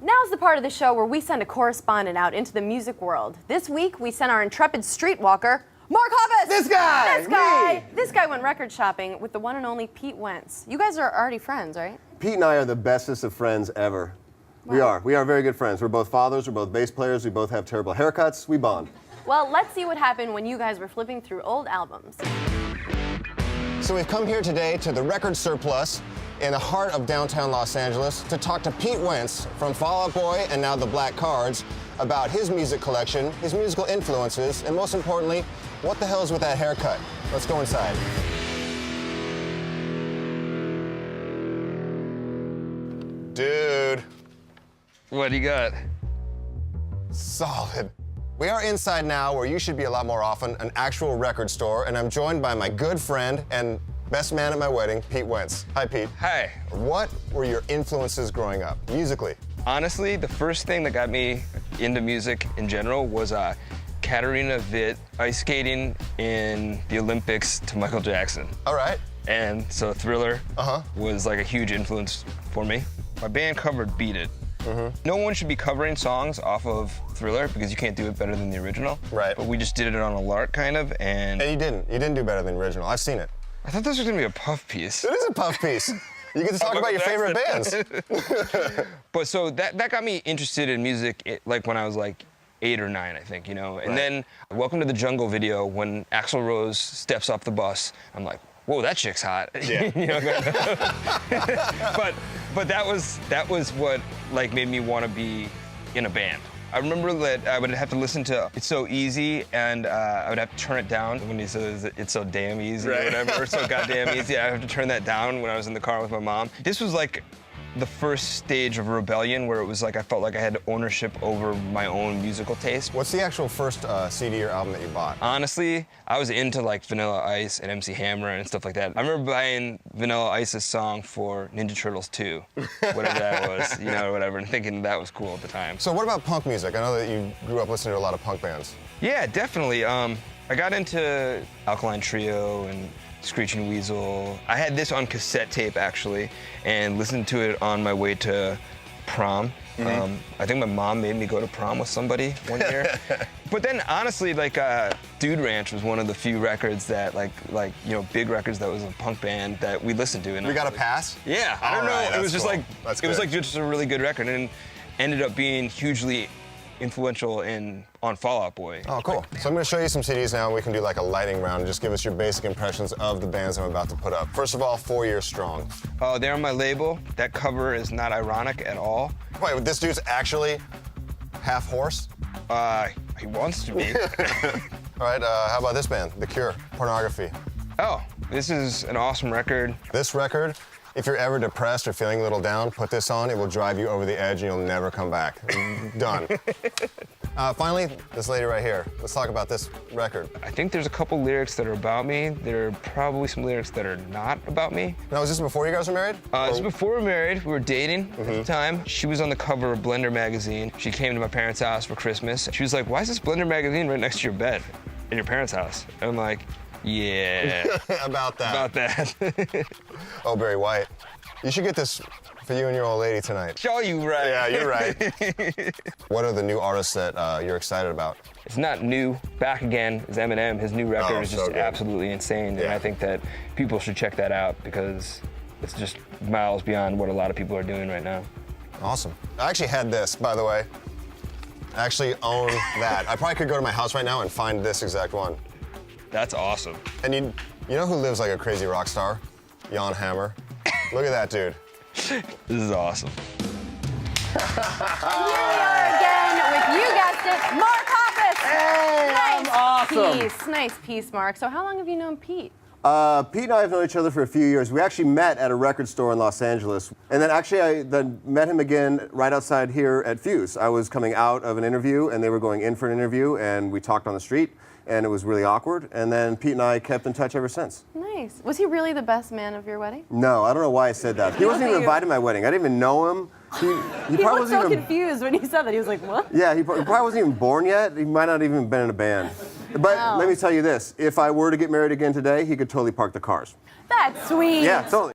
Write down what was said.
Now's the part of the show where we send a correspondent out into the music world. This week, we sent our intrepid streetwalker, Mark Hoppus! This guy went record shopping with the one and only Pete Wentz. You guys are already friends, right? Pete and I are the bestest of friends ever. Wow. We are very good friends. We're both fathers, we're both bass players, we both have terrible haircuts, we bond. Well, let's see what happened when you guys were flipping through old albums. So we've come here today to the Record Surplus in the heart of downtown Los Angeles to talk to Pete Wentz from Fall Out Boy and now the Black Cards about his music collection, his musical influences, and most importantly, what the hell is with that haircut? Let's go inside. Dude. What do you got? Solid. We are inside now where you should be a lot more often, an actual record store, and I'm joined by my good friend and best man at my wedding, Pete Wentz. Hi, Pete. Hi. What were your influences growing up, musically? Honestly, the first thing that got me into music in general was Katarina Witt ice skating in the Olympics to Michael Jackson. All right. And so Thriller was like a huge influence for me. My band covered Beat It. No one should be covering songs off of Thriller because you can't do it better than the original. Right. But we just did it on a lark, kind of, and you didn't. You didn't do better than the original. I've seen it. I thought this was gonna be a puff piece. It is a puff piece. You get to talk about your favorite bands. But so that got me interested in music, like when I was like 8 or 9, I think, you know. And then Welcome to the Jungle video, when Axl Rose steps off the bus, I'm like, whoa, that chick's hot. Yeah. You know, but that was what like made me want to be in a band. I remember that I would have to listen to It's So Easy, and I would have to turn it down when he says it's so damn easy or whatever, or so goddamn easy. I have to turn that down when I was in the car with my mom. This was like the first stage of rebellion where it was like I felt like I had ownership over my own musical taste. What's the actual first CD or album that you bought? Honestly, I was into like Vanilla Ice and MC Hammer and stuff like that. I remember buying Vanilla Ice's song for Ninja Turtles 2, whatever that was, you know, or whatever, and thinking that was cool at the time. So what about punk music? I know that you grew up listening to a lot of punk bands. Yeah, definitely. I got into Alkaline Trio and Screeching Weasel. I had this on cassette tape, actually, and listened to it on my way to prom. I think my mom made me go to prom with somebody one year. But then, honestly, like, Dude Ranch was one of the few records that, like you know, big records that was a punk band that we listened to. And we got a pass? Yeah, I don't know. It was just like, it was like just a really good record, and ended up being hugely influential on Fall Out Boy. Oh, cool. So I'm going to show you some CDs now, and we can do like a lightning round and just give us your basic impressions of the bands I'm about to put up. First of all, 4 Years Strong. Oh, they're on my label. That cover is not ironic at all. Wait, this dude's actually half horse? He wants to be. All right, how about this band, The Cure, Pornography? Oh, this is an awesome record. This record, if you're ever depressed or feeling a little down, put this on. It will drive you over the edge and you'll never come back. Done. Finally, this lady right here. Let's talk about this record. I think there's a couple lyrics that are about me. There are probably some lyrics that are not about me. Now, was this before you guys were married? This was before we were married. We were dating at the time. She was on the cover of Blender magazine. She came to my parents' house for Christmas. She was like, why is this Blender magazine right next to your bed in your parents' house? And I'm like, yeah. About that. About that. Oh, Barry White. You should get this for you and your old lady tonight. Show you right. Yeah, you're right. What are the new artists that you're excited about? It's not new. Back Again is Eminem. His new record is just absolutely insane. And I think that people should check that out because it's just miles beyond what a lot of people are doing right now. Awesome. I actually had this, by the way. I actually own that. I probably could go to my house right now and find this exact one. That's awesome. And you know who lives like a crazy rock star? Jan Hammer. Look at that dude. This is awesome. And here we are again with, you guessed it, Mark Hoppus. Hey, nice I'm awesome. Nice piece, Mark. So how long have you known Pete? Pete and I have known each other for a few years. We actually met at a record store in Los Angeles. And then actually I then met him again right outside here at Fuse. I was coming out of an interview and they were going in for an interview and we talked on the street and it was really awkward. And then Pete and I kept in touch ever since. Nice. Was he really the best man of your wedding? No, I don't know why I said that. He wasn't even invited to my wedding. I didn't even know him. He probably looked so confused when he said that. He was like, what? Yeah, he probably wasn't even born yet. He might not even been in a band. But let me tell you this, if I were to get married again today, he could totally park the cars. That's sweet. Yeah, totally.